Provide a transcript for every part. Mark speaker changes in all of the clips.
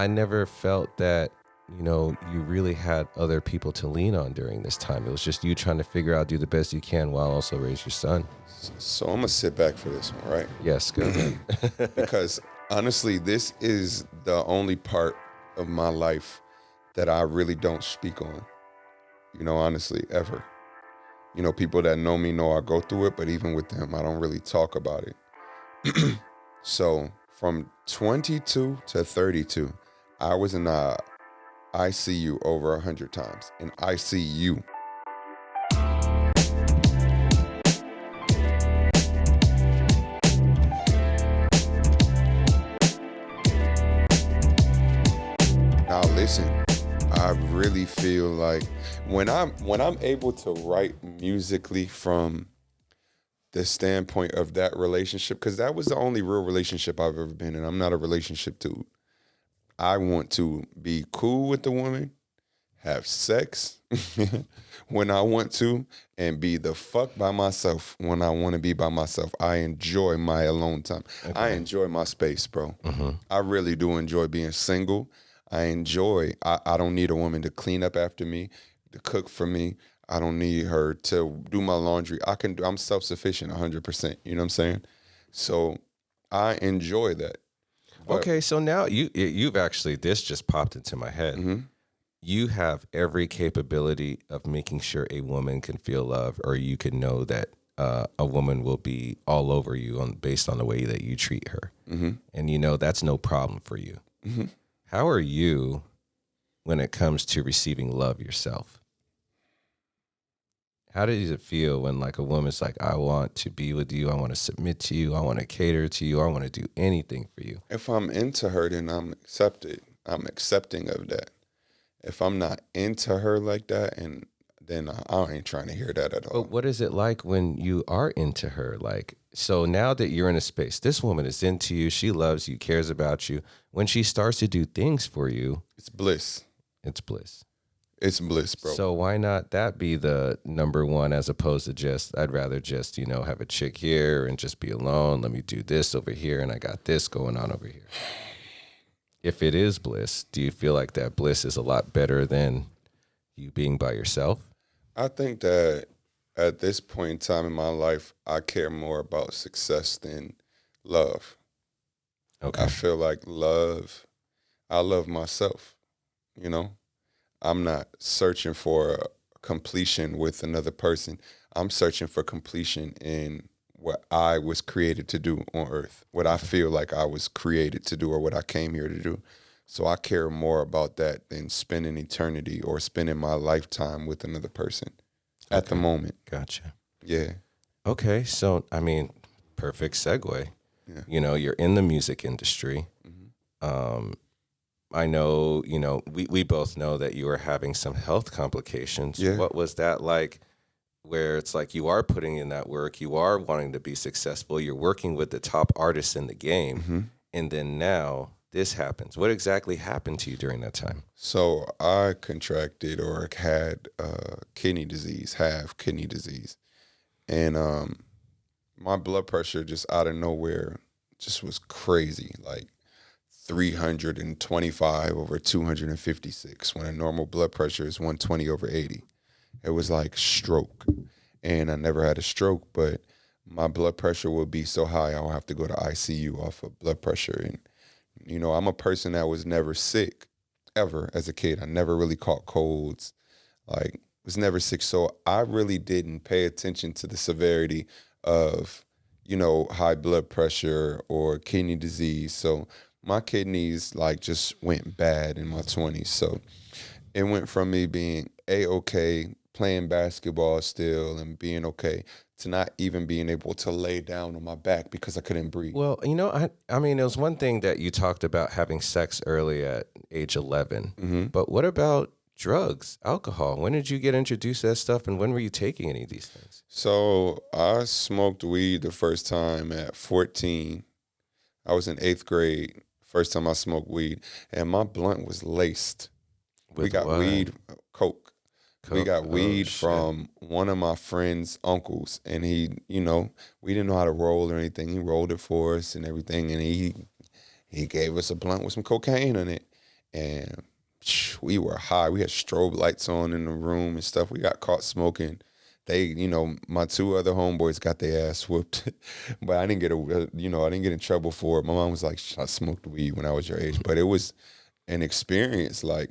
Speaker 1: I never felt that, you really had other people to lean on during this time. It was just you trying to figure out, do the best you can while also raise your son.
Speaker 2: So I'm going to sit back for this one, right?
Speaker 1: Yes, go ahead.
Speaker 2: Because honestly, this is the only part of my life that I really don't speak on, honestly, ever. People that know me know I go through it, but even with them, I don't really talk about it. So from 22 to 32, I was in the ICU over 100 times. In ICU. Now listen, I really feel like when I'm able to write musically from the standpoint of that relationship, because that was the only real relationship I've ever been in. I'm not a relationship dude. I want to be cool with the woman, have sex when I want to, and be the fuck by myself when I want to be by myself. I enjoy my alone time. Okay. I enjoy my space, bro. Mm-hmm. I really do enjoy being single. I don't need a woman to clean up after me, to cook for me. I don't need her to do my laundry. I'm self-sufficient 100%. You know what I'm saying? So I enjoy that.
Speaker 1: But, okay, so now you've actually, this just popped into my head. Mm-hmm. You have every capability of making sure a woman can feel love, or you can know that a woman will be all over you based on the way that you treat her. Mm-hmm. And that's no problem for you. Mm-hmm. How are you when it comes to receiving love yourself? How does it feel when like a woman's like, I want to be with you, I want to submit to you, I want to cater to you, I want to do anything for you?
Speaker 2: If I'm into her, then I'm accepting of that. If I'm not into her like that, and then I ain't trying to hear that at all.
Speaker 1: But what is it like when you are into her? Like, so now that you're in a space, this woman is into you, she loves you, cares about you. When she starts to do things for you,
Speaker 2: it's bliss.
Speaker 1: It's bliss.
Speaker 2: It's bliss, bro.
Speaker 1: So why not that be the number one, as opposed to just, I'd rather just, have a chick here and just be alone. Let me do this over here, and I got this going on over here. If it is bliss, do you feel like that bliss is a lot better than you being by yourself?
Speaker 2: I think that at this point in time in my life, I care more about success than love. Okay. I feel like I love myself, I'm not searching for completion with another person. I'm searching for completion in what I was created to do on earth, what I feel like I was created to do, or what I came here to do. So I care more about that than spending eternity or spending my lifetime with another person at the moment.
Speaker 1: Gotcha.
Speaker 2: Yeah.
Speaker 1: Okay. So, perfect segue. Yeah. You're in the music industry. Mm-hmm. I know, we both know that you are having some health complications. Yeah. What was that like, where it's like you are putting in that work, you are wanting to be successful, you're working with the top artists in the game, mm-hmm. and then now this happens. What exactly happened to you during that time?
Speaker 2: So I contracted or had kidney disease, and my blood pressure just out of nowhere just was crazy, like 325 over 256, when a normal blood pressure is 120 over 80. It was like stroke. And I never had a stroke, but my blood pressure would be so high I'll have to go to ICU off of blood pressure. And, I'm a person that was never sick ever as a kid. I never really caught colds, was never sick. So I really didn't pay attention to the severity of, high blood pressure or kidney disease. So my kidneys just went bad in my 20s. So it went from me being A-okay, playing basketball still and being okay, to not even being able to lay down on my back because I couldn't breathe.
Speaker 1: Well, I mean, it was one thing that you talked about having sex early at age 11, mm-hmm. but what about drugs, alcohol? When did you get introduced to that stuff, and when were you taking any of these things?
Speaker 2: So I smoked weed the first time at 14. I was in 8th grade. First time I smoked weed, and my blunt was laced. We got what? Weed, coke. We got weed from one of my friend's uncles, and he, we didn't know how to roll or anything. He rolled it for us and everything, and he gave us a blunt with some cocaine in it. and we were high. We had strobe lights on in the room and stuff. We got caught smoking. They, my two other homeboys got their ass whooped, but I didn't get I didn't get in trouble for it. My mom was like, I smoked weed when I was your age, but it was an experience. Like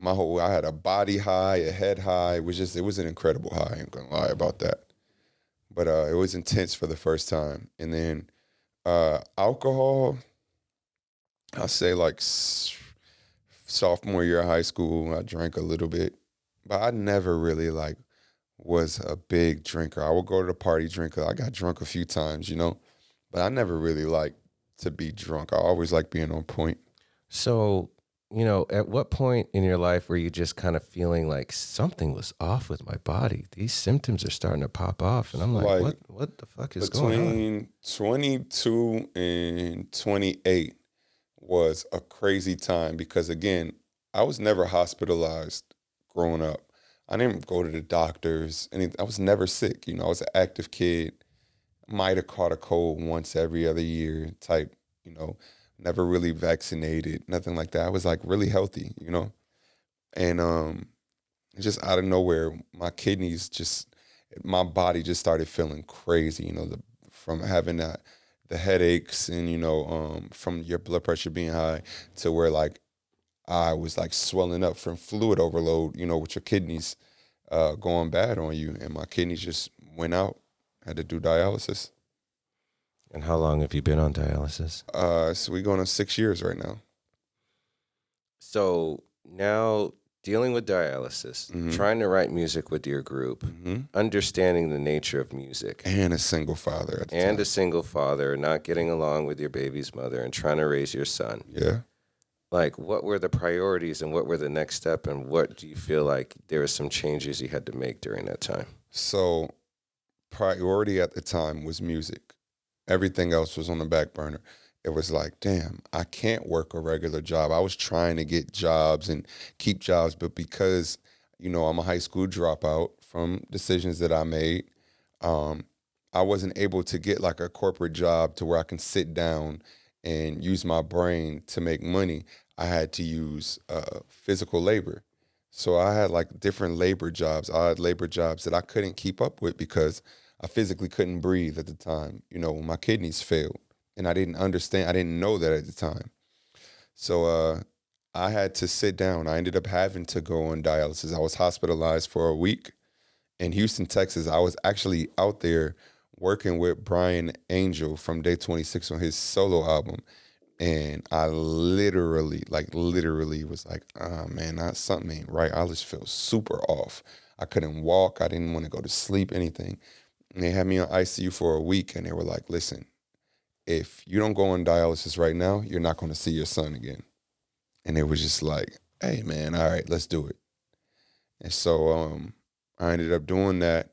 Speaker 2: I had a body high, a head high. It was an incredible high. I ain't gonna lie about that. But it was intense for the first time. And then alcohol, I say like sophomore year of high school, I drank a little bit, but I never really like was a big drinker. I would go to the party drinker. I got drunk a few times, but I never really liked to be drunk. I always liked being on point.
Speaker 1: So, at what point in your life were you just kind of feeling like something was off with my body? These symptoms are starting to pop off. And I'm like what the fuck is going on?
Speaker 2: Between 22 and 28 was a crazy time because, again, I was never hospitalized growing up. I didn't go to the doctors. I was never sick. I was an active kid. Might have caught a cold once every other year type, never really vaccinated, nothing like that. I was like really healthy, and just out of nowhere, my body just started feeling crazy, from having the headaches and, from your blood pressure being high to where like I was like swelling up from fluid overload, with your kidneys going bad on you. And my kidneys just went out. Had to do dialysis.
Speaker 1: And how long have you been on dialysis?
Speaker 2: So we're going on 6 years right now.
Speaker 1: So now dealing with dialysis, trying to write music with your group, understanding the nature of music.
Speaker 2: And a single father at the time.
Speaker 1: A single father, not getting along with your baby's mother and trying to raise your son.
Speaker 2: Yeah.
Speaker 1: Like, what were the priorities and what were the next step, and what do you feel like there were some changes you had to make during that time?
Speaker 2: So priority at the time was music. Everything else was on the back burner. It was like, damn, I can't work a regular job. I was trying to get jobs and keep jobs, but because, I'm a high school dropout from decisions that I made, I wasn't able to get like a corporate job to where I can sit down and use my brain to make money. I had to use physical labor. So I had like different labor jobs. I had labor jobs that I couldn't keep up with because I physically couldn't breathe at the time, when my kidneys failed. And I didn't know that at the time. So I had to sit down. I ended up having to go on dialysis. I was hospitalized for a week in Houston, Texas. I was actually out there working with Brian Angel from Day 26 on his solo album. And I literally was like, man, something ain't right. I just feel super off. I couldn't walk. I didn't want to go to sleep, anything. And they had me on ICU for a week, and they were like, listen, if you don't go on dialysis right now, you're not going to see your son again. And it was just like, hey, man, all right, let's do it. And so I ended up doing that,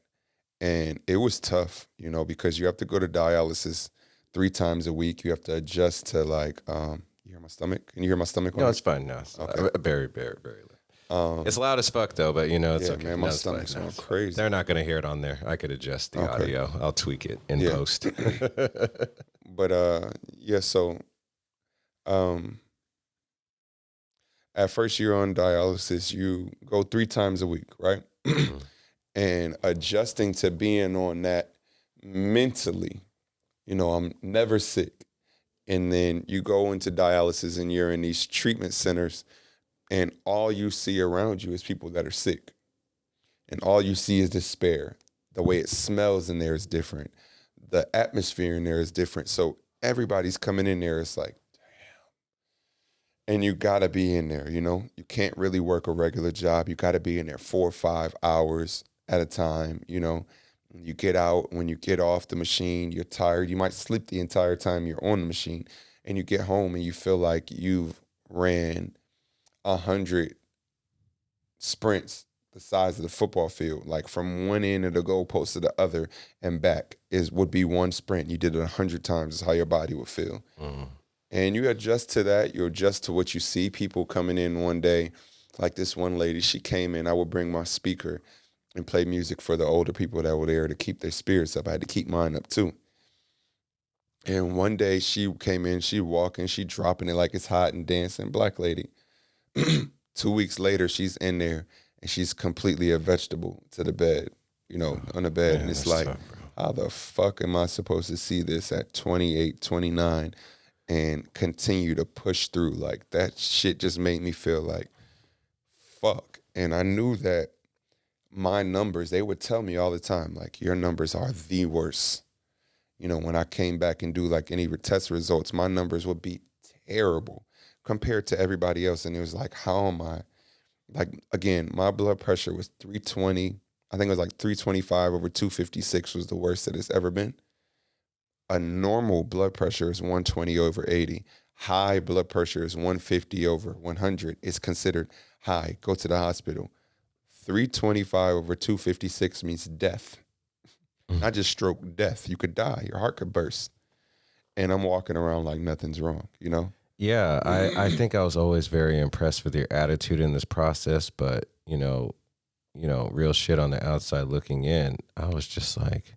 Speaker 2: and it was tough, because you have to go to dialysis 3 times a week. You have to adjust to like, you hear my stomach? Can you hear my stomach?
Speaker 1: No, it's fine. No, it's okay. Very, very, very loud. It's loud as fuck though, but it's okay.
Speaker 2: Man, my stomach's going crazy.
Speaker 1: They're not going to hear it on there. I could adjust the audio. I'll tweak it in post.
Speaker 2: But so at first you're on dialysis, you go 3 times a week, right? And adjusting to being on that mentally, I'm never sick. And then you go into dialysis and you're in these treatment centers, and all you see around you is people that are sick. And all you see is despair. The way it smells in there is different. The atmosphere in there is different. So everybody's coming in there. It's like, damn. And you got to be in there, You can't really work a regular job. You got to be in there 4 or 5 hours at a time, You get out, when you get off the machine, you're tired. You might sleep the entire time you're on the machine. And you get home and you feel like you've ran 100 sprints the size of the football field, like from one end of the goalpost to the other and back would be one sprint. You did it 100 times is how your body would feel. And you adjust to that. You adjust to what you see. People coming in one day, like this one lady, she came in, I would bring my speaker and play music for the older people that were there to keep their spirits up. I had to keep mine up too. And one day she came in, she walking, she dropping it like it's hot and dancing, black lady. 2 weeks later, she's in there and she's completely a vegetable to the bed, on the bed. And
Speaker 1: Man,
Speaker 2: it's
Speaker 1: that's
Speaker 2: like,
Speaker 1: tough, bro.
Speaker 2: how the fuck am I supposed to see this at 28, 29 and continue to push through? Like, that shit just made me feel like, fuck. And I knew that my numbers, they would tell me all the time, like, your numbers are the worst. When I came back and do like any test results, my numbers would be terrible compared to everybody else. And it was like, how am I? Like, again, my blood pressure was 320. I think it was like 325 over 256 was the worst that it's ever been. A normal blood pressure is 120 over 80. High blood pressure is 150 over 100. It's considered high. Go to the hospital. 325 over 256 means death. Not just stroke, death. You could die. Your heart could burst. And I'm walking around like nothing's wrong,
Speaker 1: Yeah, I think I was always very impressed with your attitude in this process, but real shit on the outside looking in, I was just like,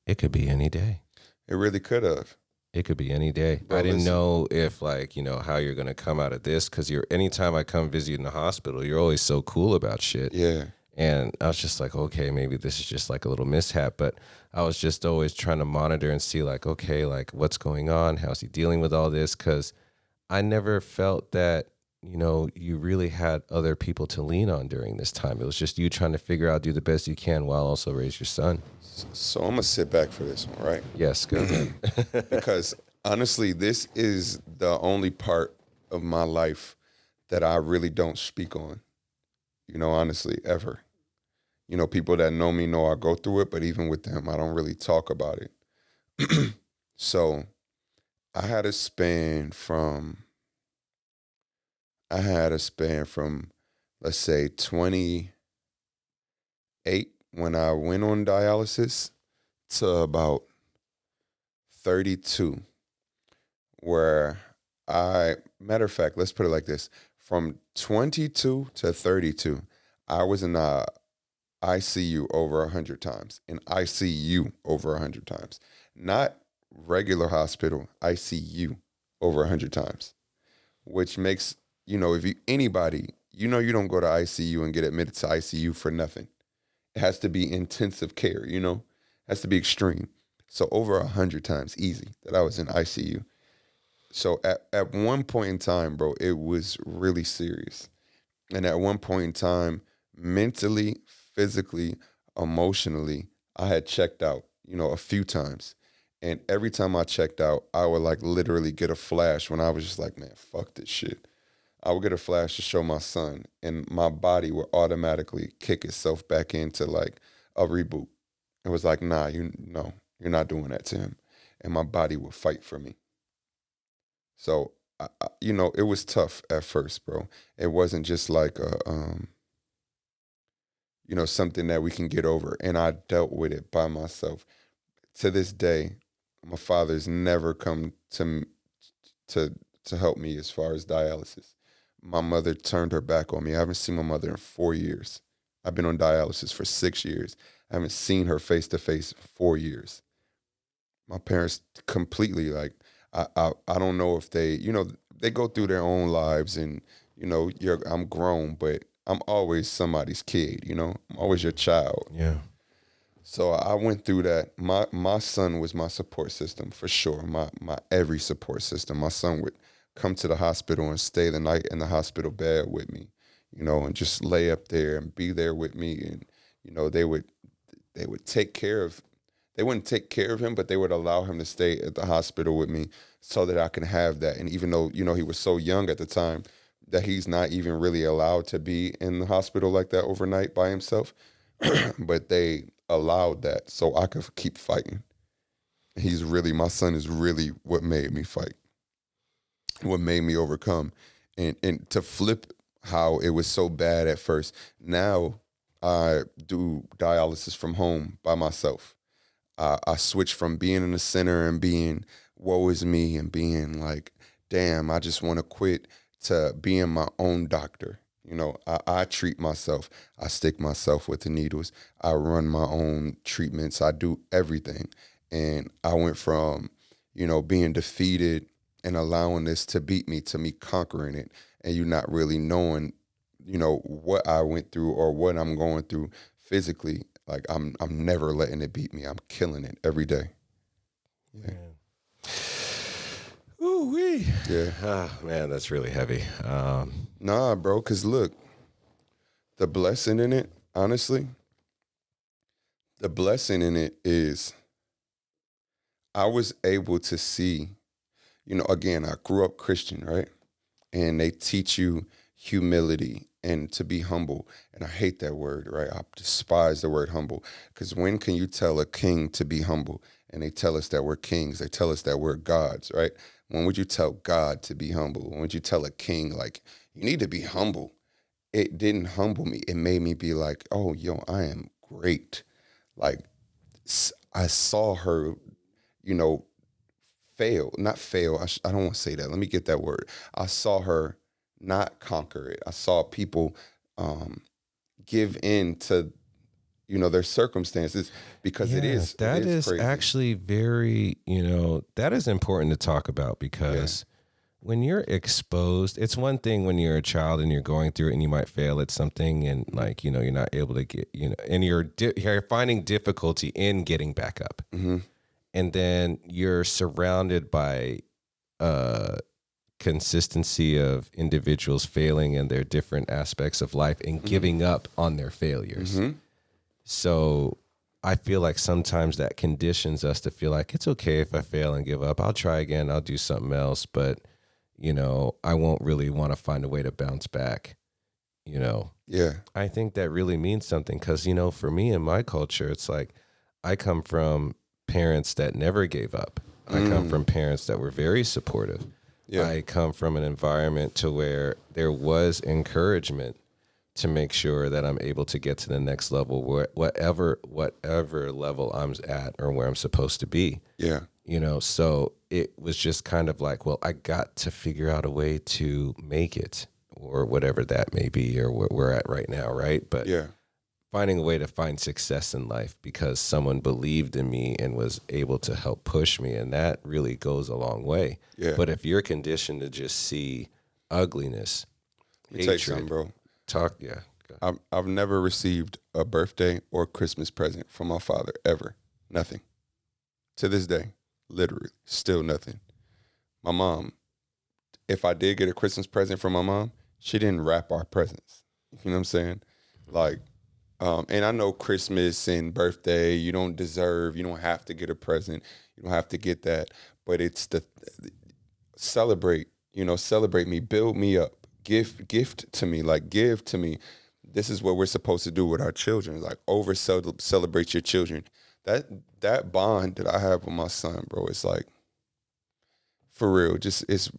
Speaker 1: it could be any day.
Speaker 2: It really could have.
Speaker 1: It could be any day.
Speaker 2: Bro,
Speaker 1: I didn't
Speaker 2: listen.
Speaker 1: know if how you're gonna come out of this, because anytime I come visit you in the hospital, you're always so cool about shit.
Speaker 2: Yeah.
Speaker 1: And I was just like, okay, maybe this is just like a little mishap. But I was just always trying to monitor and see like, okay, like what's going on? How's he dealing with all this? Because I never felt that, you really had other people to lean on during this time. It was just you trying to figure out, do the best you can while also raise your son.
Speaker 2: So I'm going to sit back for this one, right?
Speaker 1: Yes, go ahead.
Speaker 2: Because honestly, this is the only part of my life that I really don't speak on, honestly, ever. People that know me know I go through it, but even with them, I don't really talk about it. So I had a span from, let's say, 28 when I went on dialysis to about 32, where matter of fact, let's put it like this. From 22 to 32, I was in the ICU over 100 times, in ICU over 100 times. Not regular hospital, ICU over 100 times, which makes, if anybody, you don't go to ICU and get admitted to ICU for nothing. It has to be intensive care, it has to be extreme. So over 100 times, easy, that I was in ICU. So at one point in time, bro, it was really serious. And at one point in time, mentally, physically, emotionally, I had checked out, a few times. And every time I checked out, I would like literally get a flash when I was just like, man, fuck this shit. I would get a flash to show my son, and my body would automatically kick itself back into like a reboot. It was like, nah, you're not doing that to him. And my body would fight for me. So, it was tough at first, bro. It wasn't just like something that we can get over. And I dealt with it by myself. To this day, my father's never come to help me as far as dialysis. My mother turned her back on me. I haven't seen my mother in 4 years. I've been on dialysis for 6 years. I haven't seen her face to face 4 years. My parents completely, like, I don't know if they, they go through their own lives, and, I'm grown, but I'm always somebody's kid, I'm always your child.
Speaker 1: Yeah.
Speaker 2: So I went through that. My son was my support system for sure. My every support system. My son would come to the hospital and stay the night in the hospital bed with me, and just lay up there and be there with me. And, they would take care of, they wouldn't take care of him, but they would allow him to stay at the hospital with me so that I can have that. And even though, he was so young at the time that he's not even really allowed to be in the hospital like that overnight by himself, but they allowed that so I could keep fighting. My son is really what made me fight, what made me overcome. And to flip how it was so bad at first, now I do dialysis from home by myself. I switched from being in the center and being woe is me and being like, damn, I just want to quit, to being my own doctor. I treat myself. I stick myself with the needles. I run my own treatments. I do everything. And I went from, being defeated and allowing this to beat me, to me conquering it, and you not really knowing, what I went through or what I'm going through physically. Like I'm never letting it beat me. I'm killing it every day. Yeah.
Speaker 1: Ooh wee.
Speaker 2: Yeah.
Speaker 1: Man, that's really heavy.
Speaker 2: Nah, bro, because look, the blessing in it, honestly, the blessing in it is I was able to see, again, I grew up Christian, right? And they teach you humility and to be humble. And I hate that word, right? I despise the word humble, because when can you tell a king to be humble? And they tell us that we're kings. They tell us that we're gods, right? When would you tell God to be humble? When would you tell a king, like, you need to be humble? It didn't humble me. It made me be like, oh, yo, I am great. Like, I saw her, fail, not fail. I don't want to say that. Let me get that word. I saw her not conquer it. I saw people give in to, their circumstances, because it is crazy.
Speaker 1: Actually very, that is important to talk about, because when you're exposed, it's one thing when you're a child and you're going through it and you might fail at something and like, you're not able to get, and you're finding difficulty in getting back up.
Speaker 2: Mm-hmm.
Speaker 1: And then you're surrounded by consistency of individuals failing in their different aspects of life and giving up on their failures.
Speaker 2: Mm-hmm.
Speaker 1: So I feel like sometimes that conditions us to feel like it's okay if I fail and give up. I'll try again. I'll do something else. But, I won't really want to find a way to bounce back,
Speaker 2: Yeah.
Speaker 1: I think that really means something, because, for me in my culture, it's like I come from parents that never gave up. I come from parents that were very supportive.
Speaker 2: Yeah.
Speaker 1: I come from an environment to where there was encouragement to make sure that I'm able to get to the next level, whatever level I'm at or where I'm supposed to be.
Speaker 2: Yeah.
Speaker 1: So it was just kind of like, well, I got to figure out a way to make it, or whatever that may be, or where we're at right now, right? But finding a way to find success in life because someone believed in me and was able to help push me, and that really goes a long way.
Speaker 2: Yeah.
Speaker 1: But if you're conditioned to just see ugliness,
Speaker 2: Let me tell you something, bro. I've never received a birthday or Christmas present from my father, ever. Nothing. To this day, literally, still nothing. My mom, if I did get a Christmas present from my mom, she didn't wrap our presents. You know what I'm saying? Like, and I know Christmas and birthday, you don't have to get a present. You don't have to get that. But it's celebrate me, build me up, gift to me, like give to me. This is what we're supposed to do with our children, like celebrate your children. That bond that I have with my son, bro, it's like, for real, just it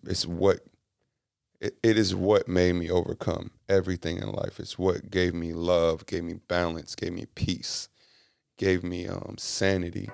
Speaker 2: is what made me overcome everything in life. It's what gave me love, gave me balance, gave me peace, gave me sanity.